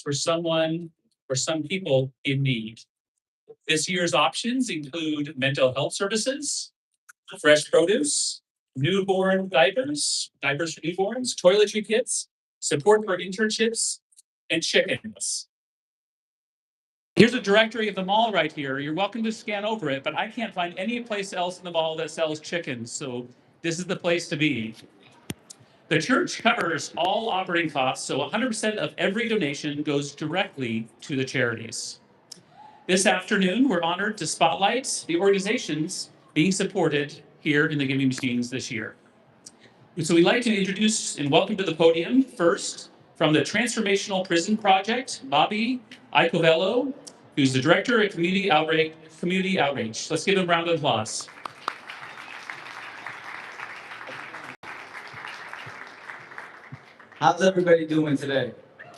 for someone or some people in need. This year's options include mental health services, fresh produce, newborn diapers for newborns, toiletry kits, support for internships, and chickens. Here's a directory of the mall right here. You're welcome to scan over it, but I can't find any place else in the mall that sells chickens, so this is the place to be. The church covers all operating costs, so 100% of every donation goes directly to the charities. This afternoon, we're honored to spotlight the organizations being supported here in the Giving Machines this year. So we'd like to introduce and welcome to the podium first from the Transformational Prison Project, Bobby Icovello, who's the Director of Community Outreach. Let's give him a round of applause. How's everybody doing today?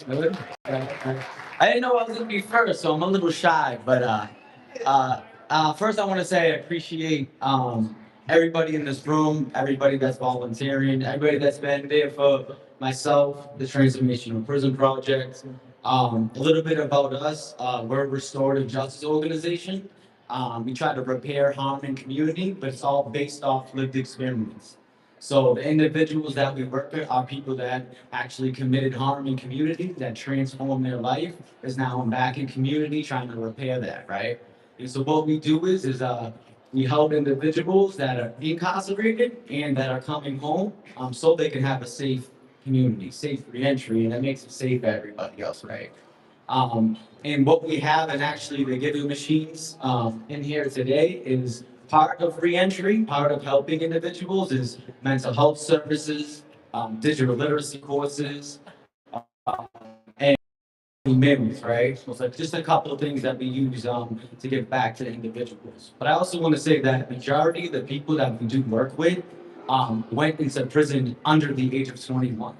Good? I didn't know I was going to be first, so I'm a little shy, but first I want to say I appreciate everybody in this room, everybody that's volunteering, everybody that's been there for myself, the Transformational Prison Project. A little bit about us, we're a restorative justice organization. We try to repair harm in community, but it's all based off lived experience. So the individuals that we work with are people that actually committed harm in community, that transformed their life, is now back in community trying to repair that, right? And so what we do is we help individuals that are incarcerated and that are coming home so they can have a safe community, safe reentry, and that makes it safe for everybody else, right? And what we have, and actually the Giving Machines in here today is part of reentry, part of helping individuals is mental health services, digital literacy courses, and meals, right? So it's like just a couple of things that we use to give back to individuals. But I also want to say that majority of the people that we do work with went into prison under the age of 21.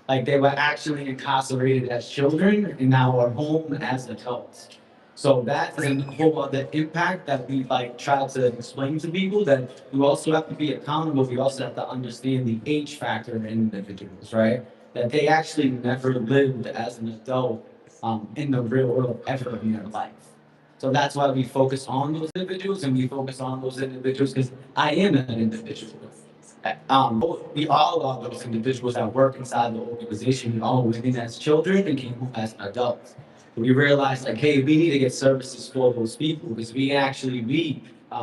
Like they were actually incarcerated as children and now are home as adults. So that's a whole other impact that we like try to explain to people, that you also have to be accountable. We also have to understand the age factor in individuals, right? That they actually never lived as an adult in the real world ever in their life. So that's why we focus on those individuals, and we focus on those individuals because I am an individual. We all are those individuals that work inside the organization. We all went in as children and came home as adults. We realized like, hey, we need to get services for those people because we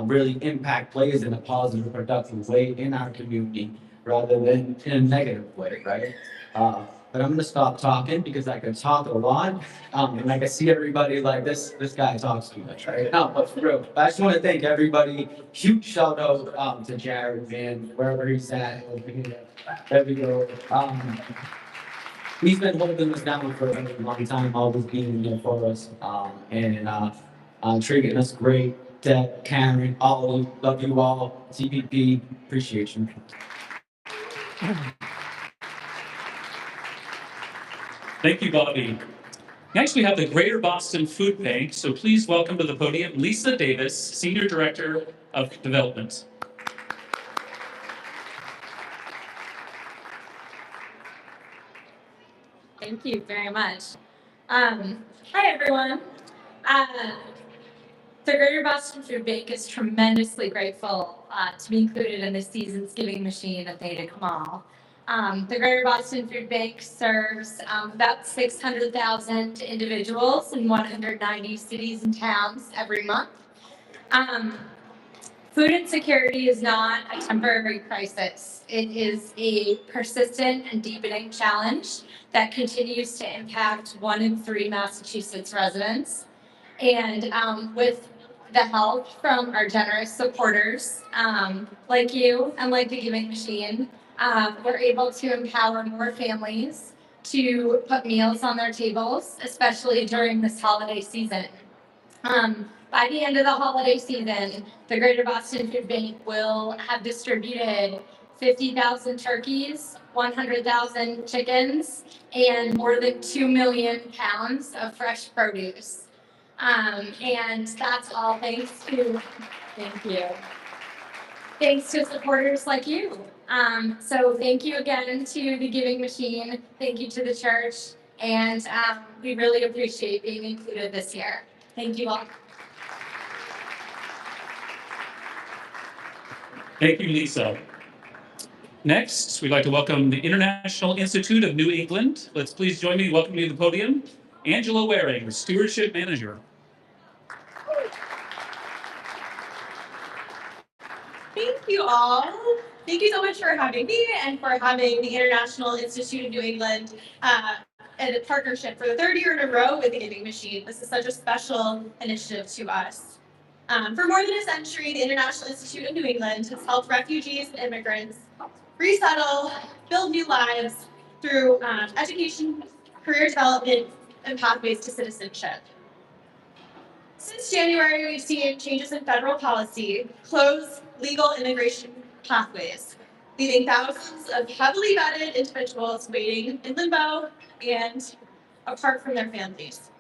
really impact players in a positive, productive way in our community rather than in a negative way, right? But I'm gonna stop talking because I can talk a lot, and I can see everybody like this guy talks too much, right? No, but for real, I just want to thank everybody. Huge shout out to Jared, man, wherever he's at. There we go. He's been holding us down for a long time, always being there for us, and treating us great. Deb, Karen, all of you, love you all. CPP, appreciate you. Thank you, Bobby. Next, we have the Greater Boston Food Bank, so please welcome to the podium Lisa Davis, Senior Director of Development. Thank you very much. Hi, everyone. The Greater Boston Food Bank is tremendously grateful to be included in this season's Giving Machine at Theta Kamal. The Greater Boston Food Bank serves about 600,000 individuals in 190 cities and towns every month. Food insecurity is not a temporary crisis. It is a persistent and deepening challenge that continues to impact 1 in 3 Massachusetts residents. And with the help from our generous supporters, like you and like the Giving Machine, we're able to empower more families to put meals on their tables, especially during this holiday season. By the end of the holiday season, the Greater Boston Food Bank will have distributed 50,000 turkeys, 100,000 chickens, and more than 2 million pounds of fresh produce. And that's all thanks to supporters like you. So thank you again to the Giving Machine. Thank you to the church. And we really appreciate being included this year. Thank you all. Thank you, Lisa. Next, we'd like to welcome the International Institute of New England. Let's please join me in welcoming to the podium, Angela Waring, Stewardship Manager. Thank you all. Thank you so much for having me and for having the International Institute of New England and a partnership for the third year in a row with the Giving Machine. This is such a special initiative to us. For more than a century, the International Institute of New England has helped refugees and immigrants resettle, build new lives through education, career development, and pathways to citizenship. Since January, we've seen changes in federal policy close legal immigration pathways, leaving thousands of heavily vetted individuals waiting in limbo and apart from their families.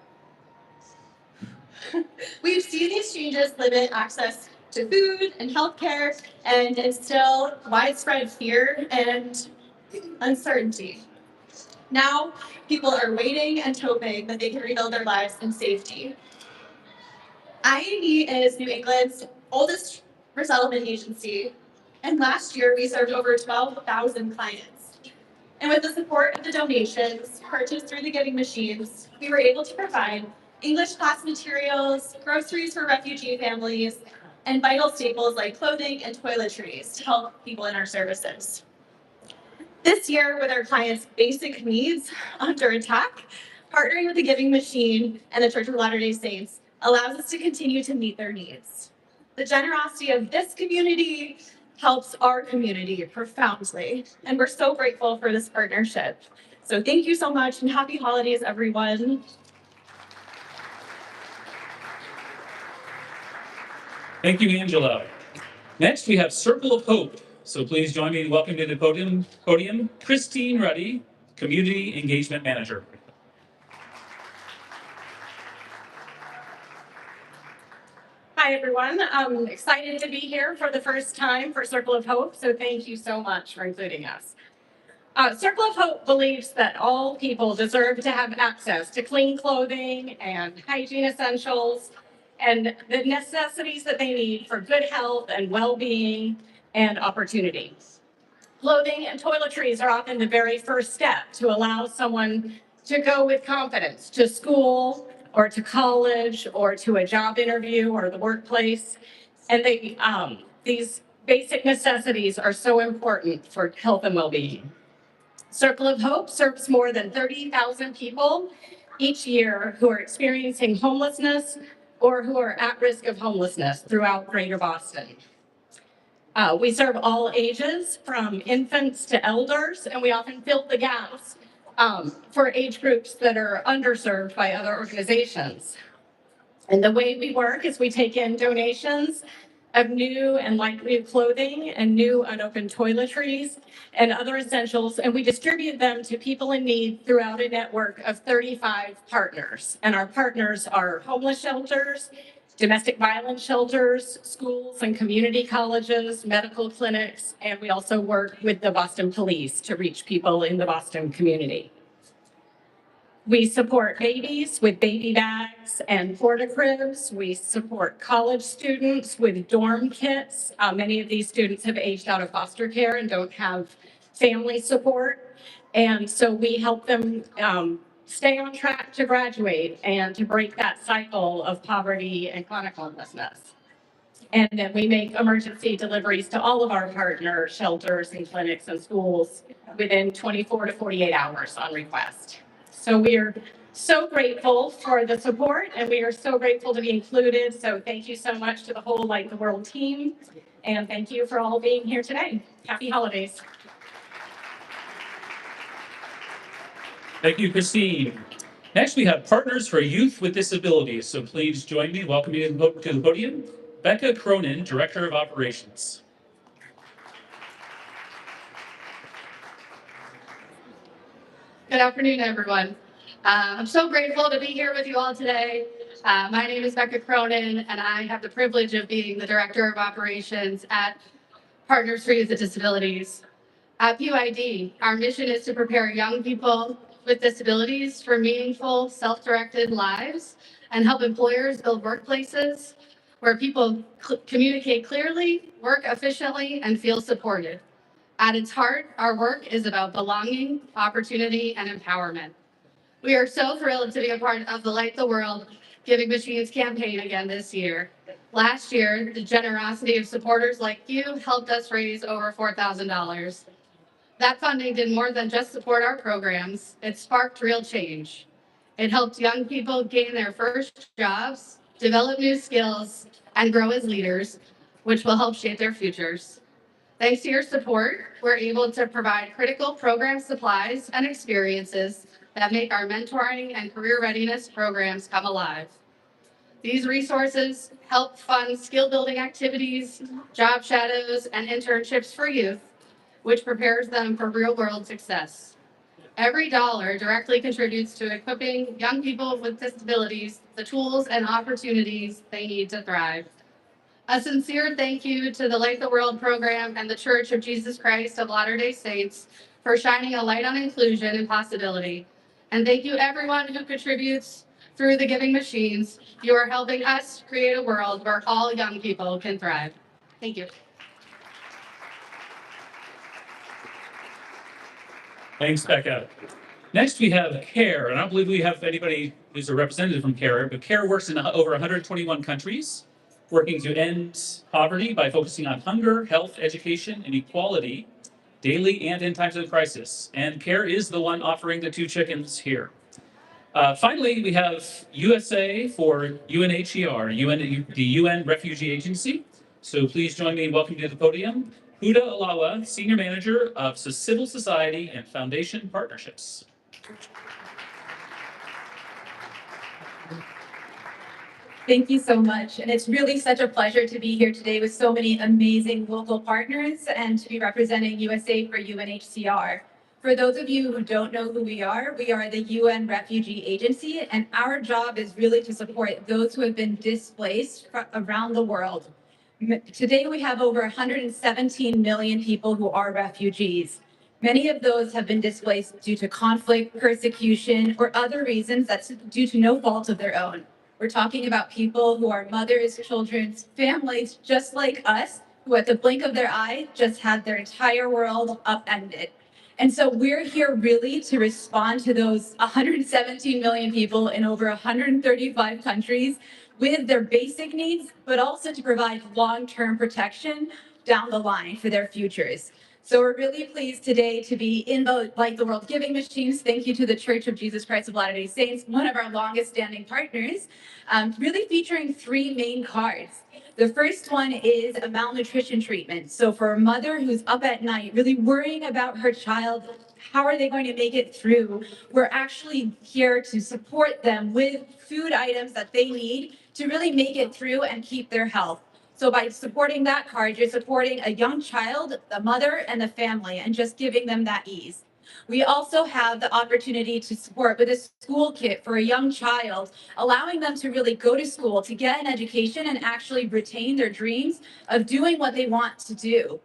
We've seen these changes limit access to food and healthcare and instill widespread fear and uncertainty. Now, people are waiting and hoping that they can rebuild their lives in safety. IAD is New England's oldest resettlement agency, and last year we served over 12,000 clients. And with the support of the donations purchased through the Giving Machines, we were able to provide English class materials, groceries for refugee families, and vital staples like clothing and toiletries to help people in our services. This year, with our clients' basic needs under attack, partnering with the Giving Machine and the Church of Latter-day Saints allows us to continue to meet their needs. The generosity of this community helps our community profoundly, and we're so grateful for this partnership. So thank you so much, and happy holidays, everyone. Thank you, Angela. Next, we have Circle of Hope. So please join me in welcoming to the podium Christine Ruddy, Community Engagement Manager. Hi, everyone. I'm excited to be here for the first time for Circle of Hope, so thank you so much for including us. Circle of Hope believes that all people deserve to have access to clean clothing and hygiene essentials and the necessities that they need for good health and well-being and opportunities. Clothing and toiletries are often the very first step to allow someone to go with confidence to school or to college or to a job interview or the workplace. And these basic necessities are so important for health and well-being. Circle of Hope serves more than 30,000 people each year who are experiencing homelessness or who are at risk of homelessness throughout Greater Boston. We serve all ages, from infants to elders, and we often fill the gaps for age groups that are underserved by other organizations. And the way we work is we take in donations of new and light new clothing and new unopened toiletries and other essentials, and we distribute them to people in need throughout a network of 35 partners. And our partners are homeless shelters, domestic violence shelters, schools and community colleges, medical clinics, and we also work with the Boston Police to reach people in the Boston community. We support babies with baby bags and porta-cribs. We support college students with dorm kits. Many of these students have aged out of foster care and don't have family support. And so we help them stay on track to graduate and to break that cycle of poverty and chronic homelessness. And then we make emergency deliveries to all of our partner shelters and clinics and schools within 24 to 48 hours on request. So we are so grateful for the support, and we are so grateful to be included. So thank you so much to the whole Light the World team, and thank you for all being here today. Happy holidays. Thank you, Christine. Next, we have Partners for Youth with Disabilities. So please join me in welcoming to the podium Becca Cronin, Director of Operations. Good afternoon, everyone. I'm so grateful to be here with you all today. My name is Becca Cronin, and I have the privilege of being the Director of Operations at Partners for Youth with Disabilities. At PYD, our mission is to prepare young people with disabilities for meaningful, self-directed lives and help employers build workplaces where people communicate clearly, work efficiently, and feel supported. At its heart, our work is about belonging, opportunity, and empowerment. We are so thrilled to be a part of the Light the World Giving Machines campaign again this year. Last year, the generosity of supporters like you helped us raise over $4,000. That funding did more than just support our programs, it sparked real change. It helped young people gain their first jobs, develop new skills, and grow as leaders, which will help shape their futures. Thanks to your support, we're able to provide critical program supplies and experiences that make our mentoring and career readiness programs come alive. These resources help fund skill building activities, job shadows, and internships for youth, which prepares them for real world success. Every dollar directly contributes to equipping young people with disabilities the tools and opportunities they need to thrive. A sincere thank you to the Light the World program and the Church of Jesus Christ of Latter-day Saints for shining a light on inclusion and possibility. And thank you everyone who contributes through the giving machines. You are helping us create a world where all young people can thrive. Thank you. Thanks, Becca. Next, we have CARE, and I don't believe we have anybody who's a representative from CARE, but CARE works in over 121 countries, working to end poverty by focusing on hunger, health, education, and equality, daily and in times of crisis. And CARE is the one offering the 2 chickens here. Finally, we have USA for UNHCR, the UN Refugee Agency. So please join me in welcoming to the podium, Huda Alawa, Senior Manager of Civil Society and Foundation Partnerships. Thank you so much. And it's really such a pleasure to be here today with so many amazing local partners and to be representing USA for UNHCR. For those of you who don't know who we are the UN Refugee Agency, and our job is really to support those who have been displaced around the world. Today, we have over 117 million people who are refugees. Many of those have been displaced due to conflict, persecution, or other reasons that's due to no fault of their own. We're talking about people who are mothers, children, families, just like us, who at the blink of their eye just had their entire world upended. And so we're here really to respond to those 117 million people in over 135 countries with their basic needs, but also to provide long-term protection down the line for their futures. So we're really pleased today to be in the Light the World Giving Machines. Thank you to the Church of Jesus Christ of Latter-day Saints, one of our longest standing partners, really featuring 3 main cards. The first one is a malnutrition treatment. So for a mother who's up at night, really worrying about her child, how are they going to make it through? We're actually here to support them with food items that they need to really make it through and keep their health. So by supporting that card, you're supporting a young child, the mother, and the family, and just giving them that ease. We also have the opportunity to support with a school kit for a young child, allowing them to really go to school, to get an education, and actually retain their dreams of doing what they want to do.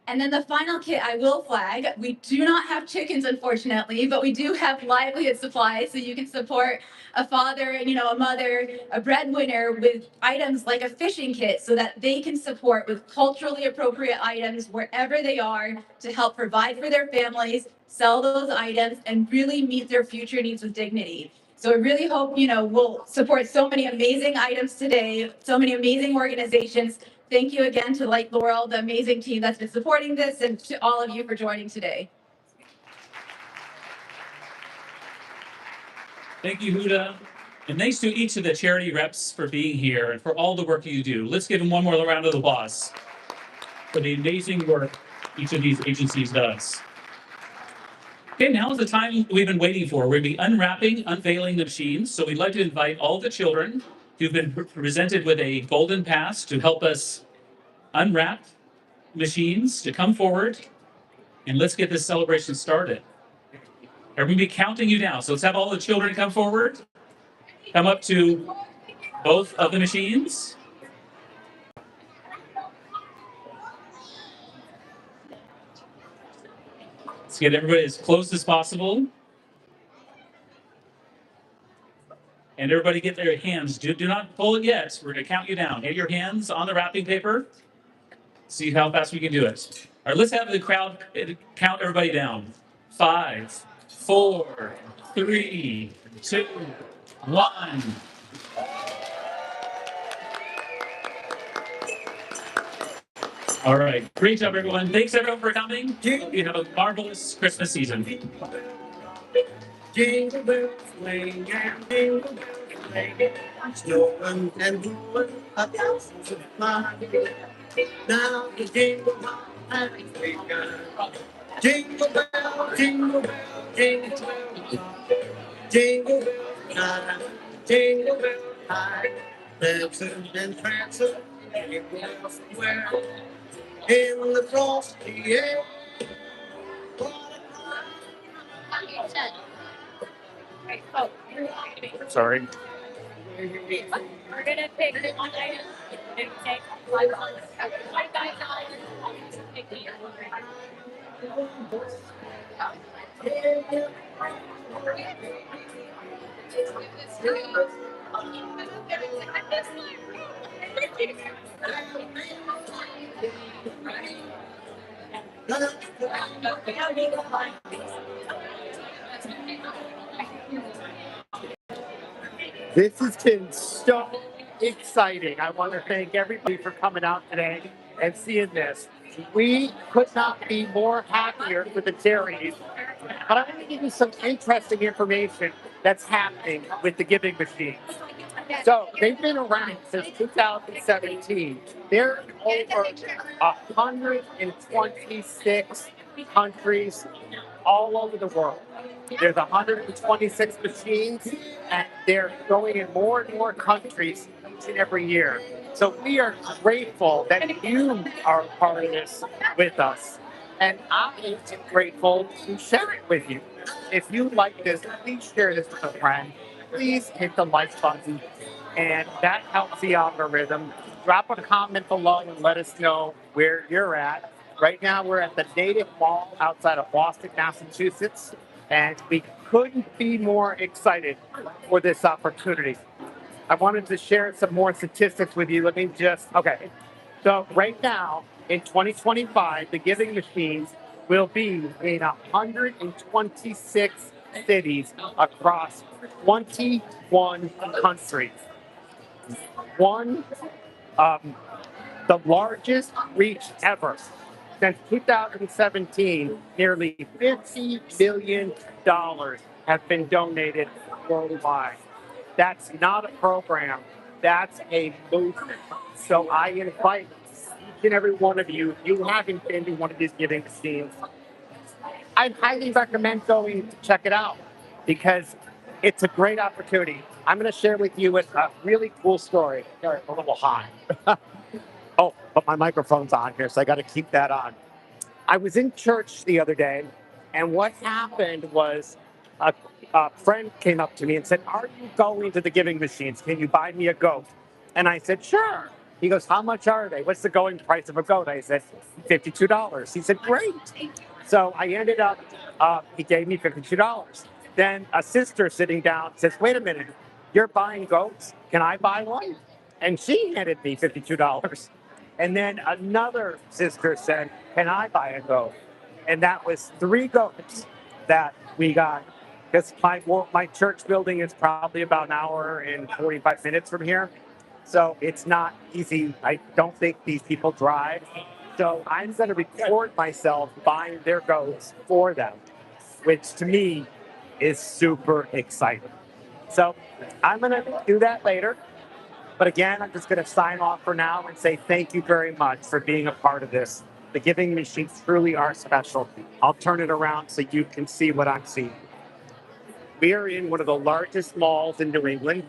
And then the final kit I will flag, we do not have chickens, unfortunately, but we do have livelihood supplies, so you can support a father, a mother, a breadwinner with items like a fishing kit so that they can support with culturally appropriate items wherever they are to help provide for their families, sell those items, and really meet their future needs with dignity. So I really hope, we'll support so many amazing items today, so many amazing organizations. Thank you again to Light the World, the amazing team that's been supporting this, and to all of you for joining today. Thank you, Huda. And thanks to each of the charity reps for being here and for all the work you do. Let's give them one more round of applause for the amazing work each of these agencies does. Okay, now is the time we've been waiting for. We're going to be unveiling the machines. So we'd like to invite all the children who've been presented with a golden pass to help us unwrap machines to come forward, and let's get this celebration started. We're going to be counting you down. So let's have all the children come forward. Come up to both of the machines. Let's get everybody as close as possible. And everybody get their hands. Do not pull it yet. We're gonna count you down. Get your hands on the wrapping paper. See how fast we can do it. All right, let's have the crowd count everybody down. 5, 4, 3, 2, 1. All right, great job, everyone. Thanks everyone for coming. You have a marvelous Christmas season. Jingle bells swing and jingle bells swing, snowing and blowing a thousands of miles. Now the jingle bell has begun. Jingle bell, jingle bell, jingle bell, jingle bell time, jingle bell time. Dancing and prancing, jingle bells square, in the frosty air. Sorry. We're gonna pick one item and take This has been so exciting. I want to thank everybody for coming out today and seeing this. We could not be more happier with the charities. But I want to give you some interesting information that's happening with the giving machines. So they've been around since 2017. They're in over 126 countries all over the world. There's 126 machines, and they're going in more and more countries each and every year. So we are grateful that you are a part of this with us. And I am grateful to share it with you. If you like this, please share this with a friend. Please hit the like button, and that helps the algorithm. Drop a comment below and let us know where you're at. Right now, we're at the Native Mall outside of Boston, Massachusetts, and we couldn't be more excited for this opportunity. I wanted to share some more statistics with you. Okay. So right now, in 2025, the giving machines will be in 126 cities across 21 countries. One, the largest reach ever. Since 2017, nearly $50 billion have been donated worldwide. That's not a program, that's a movement. So I invite each and every one of you, if you haven't been to one of these giving machines, I highly recommend going to check it out because it's a great opportunity. I'm going to share with you a really cool story. Sorry, a little hot. Oh, but my microphone's on here, so I got to keep that on. I was in church the other day, and what happened was a friend came up to me and said, "Are you going to the giving machines? Can you buy me a goat?" And I said, "Sure." He goes, "How much are they? What's the going price of a goat?" I said, $52. He said, "Great." So I ended up, he gave me $52. Then a sister sitting down says, "Wait a minute, you're buying goats? Can I buy one?" And she handed me $52. And then another sister said, "Can I buy a goat?" And that was 3 goats that we got. Because my church building is probably about an hour and 45 minutes from here. So it's not easy. I don't think these people drive. So I'm going to record myself buying their goats for them, which to me is super exciting. So I'm going to do that later. But again, I'm just going to sign off for now and say thank you very much for being a part of this. The giving machines truly are special. I'll turn it around so you can see what I'm seeing. We are in one of the largest malls in New England.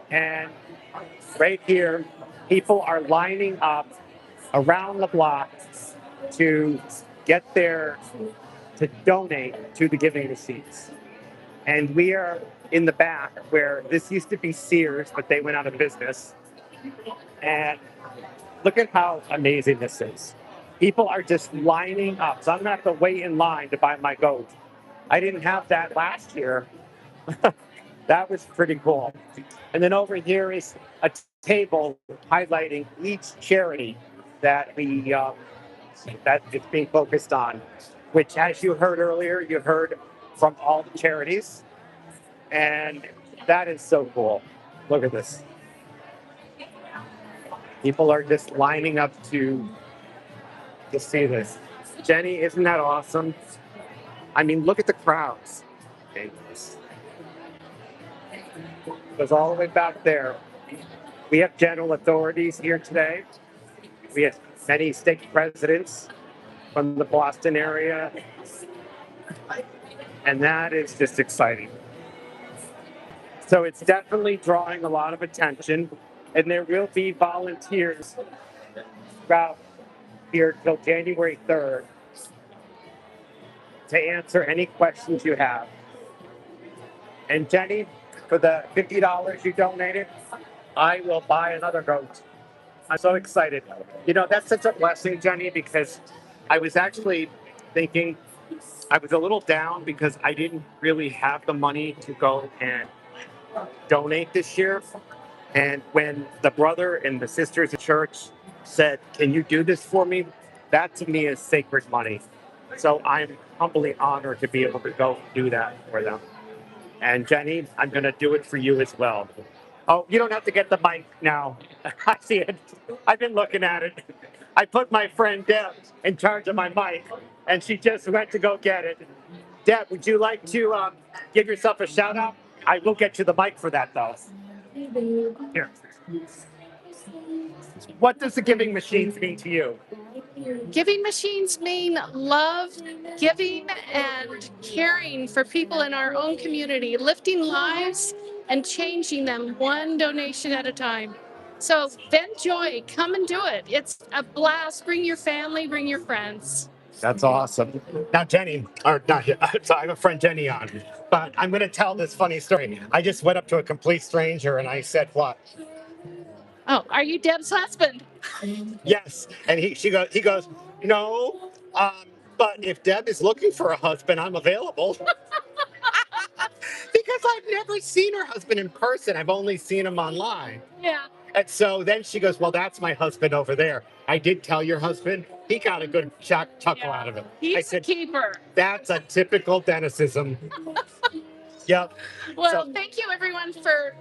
And right here, people are lining up around the block to to donate to the giving machines. And we are in the back where this used to be Sears, but they went out of business. And look at how amazing this is. People are just lining up. So I'm gonna have to wait in line to buy my goat. I didn't have that last year. That was pretty cool. And then over here is a table highlighting each charity that that it's being focused on, which, as you heard earlier, you heard from all the charities, and that is so cool. Look at this. People are just lining up to see this. Jenny, isn't that awesome? I mean, look at the crowds. Okay. Goes all the way back there. We have general authorities here today. We have many state presidents from the Boston area. And that is just exciting. So it's definitely drawing a lot of attention. And there will be volunteers throughout here till January 3rd to answer any questions you have. And Jenny, for the $50 you donated, I will buy another goat. I'm so excited. You know, that's such a blessing, Jenny, because I was actually thinking I was a little down because I didn't really have the money to go and donate this year. And when the brother and the sisters at church said, "Can you do this for me?" That to me is sacred money. So I'm humbly honored to be able to go do that for them. And Jenny, I'm going to do it for you as well. Oh, you don't have to get the mic now. I see it. I've been looking at it. I put my friend Deb in charge of my mic, and she just went to go get it. Deb, would you like to give yourself a shout out? I will get you the mic for that, though. Here. What does the giving machines mean to you? Giving machines mean love, giving, and caring for people in our own community, lifting lives and changing them one donation at a time. So, Vent Joy, come and do it. It's a blast. Bring your family, bring your friends. That's awesome. Now, Jenny, or not, so I have a friend Jenny on, but I'm going to tell this funny story. I just went up to a complete stranger and I said, "What?" Oh, are you Deb's husband? Yes, and he goes, "No, but if Deb is looking for a husband, I'm available." Because I've never seen her husband in person. I've only seen him online. Yeah. And so then she goes, "Well, that's my husband over there. I did tell your husband. He got a good chuckle out of it." I He's a said, keeper. "That's a typical Dennisism." Yep. Well, So, thank you everyone for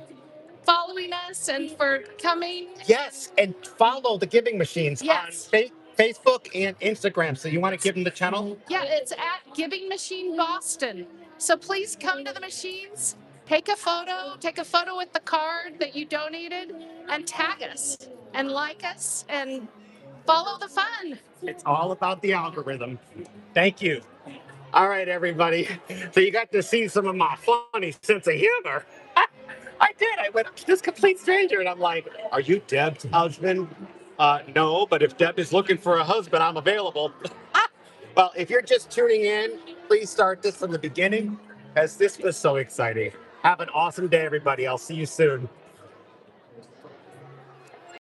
following us and for coming. yes, and follow the Giving Machines Yes. on Facebook and Instagram. So you want to give them the channel? Yeah, it's at Giving Machine Boston. So please come to the machines, take a photo with the card that you donated, and tag us and like us and follow the fun. It's all about the algorithm. Thank you. All right, everybody. So you got to see some of my funny sense of humor. I did. I went up to this complete stranger and I'm like, "Are you Deb's husband?" No, but if Deb is looking for a husband, I'm available. Well, if you're just tuning in, please start this from the beginning, as this was so exciting. Have an awesome day, everybody. I'll see you soon.